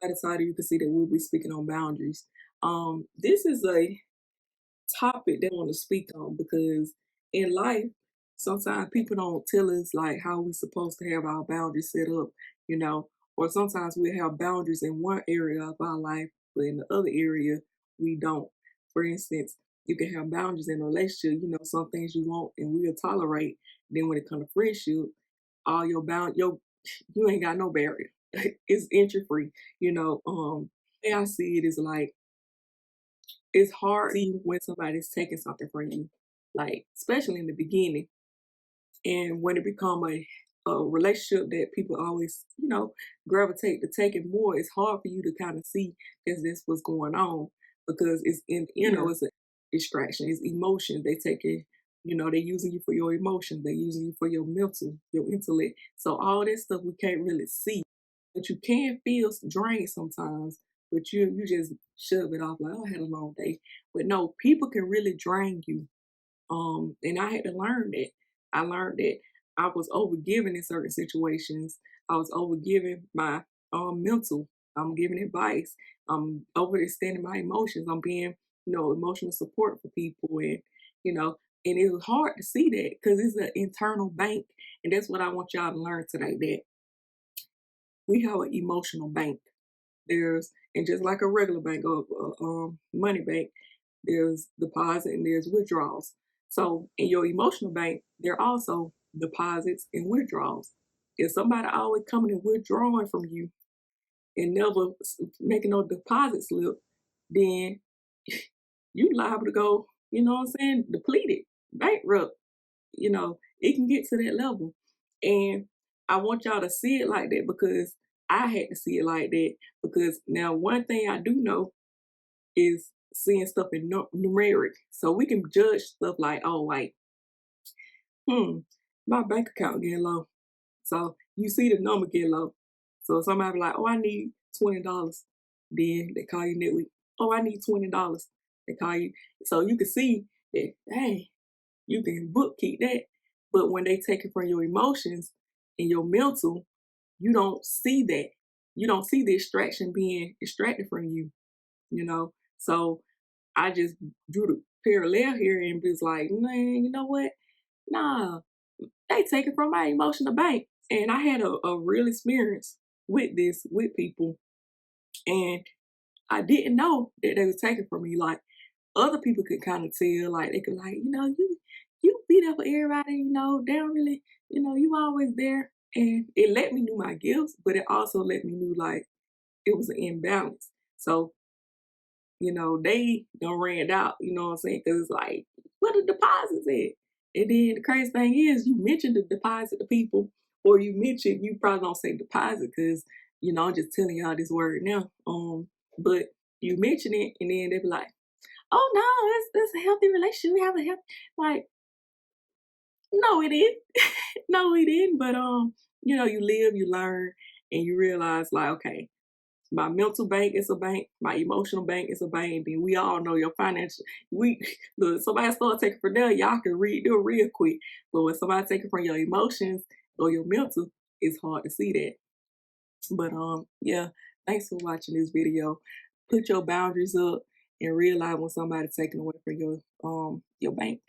By the title, you can see that we'll be speaking on boundaries. This is a topic that I want to speak on because in life, sometimes people don't tell us like how we supposed to have our boundaries set up, you know, or sometimes we have boundaries in one area of our life, but in the other area we don't. For instance, you can have boundaries in a relationship, you know, some things you want and we'll tolerate. Then when it comes to friendship, all your bound your you ain't got no barrier. It's entry free, you know. The way I see it is like it's hard when somebody's taking something from you, like especially in the beginning, and when it become a relationship that people always, you know, gravitate to taking more. It's hard for you to kind of see that's what's going on because it's in you know Yeah. it's a distraction. It's emotions. They take it. You know, they're using you for your emotions. They're using you for your mental, your intellect. So all that stuff we can't really see, but you can feel drained sometimes. But you just shove it off like, oh, I had a long day. But no, people can really drain you. And I had to learn that. I learned that I was overgiving in certain situations. I was overgiving my mental. I'm giving advice. I'm overextending my emotions. I'm being, you know, emotional support for people, and you know, and it was hard to see that because it's an internal bank, and that's what I want y'all to learn today. That we have an emotional bank. There's and just like a regular bank or money bank, there's deposit and there's withdrawals. So in your emotional bank, there are also deposits and withdrawals. If somebody always coming and withdrawing from you and never making no deposit slip, then you liable to go, you know what I'm saying, depleted, bankrupt. You know, it can get to that level. And I want y'all to see it like that because I had to see it like that because now one thing I do know is seeing stuff in numeric. So we can judge stuff like, oh, like, my bank account getting low. So you see the number get low. So somebody be like, oh, I need $20. Then they call you next week. Oh, I need $20. They call you. So you can see that, hey, you can bookkeep that. But when they take it from your emotions and your mental, you don't see that. You don't see the extraction being extracted from you, you know? So I just drew the parallel here and was like, man, you know what? Nah, they take it from my emotional bank. And I had a real experience with this with people. And I didn't know that they was taking from me. Like other people could kind of tell, like they could like, you know, you beat up for everybody, you know, they don't really, you know, you always there. And it let me know my gifts, but it also let me know like it was an imbalance. So you know, they done ran out, you know what I'm saying? Because it's like, what the deposits at? And then the crazy thing is, you mentioned the deposit to people, or you probably don't say deposit because, you know, I'm just telling y'all this word now. But you mention it, and then they be like, oh no, it's a healthy relationship. We have a healthy, like, no, it didn't. No, it didn't. But, you know, you live, you learn, and you realize, like, okay, my mental bank is a bank. My emotional bank is a bank. Then we all know your financial. We look. Somebody start taking from there, y'all can read do it real quick. But when somebody taking from your emotions or your mental, it's hard to see that. But yeah. Thanks for watching this video. Put your boundaries up and realize when somebody taking away from your bank.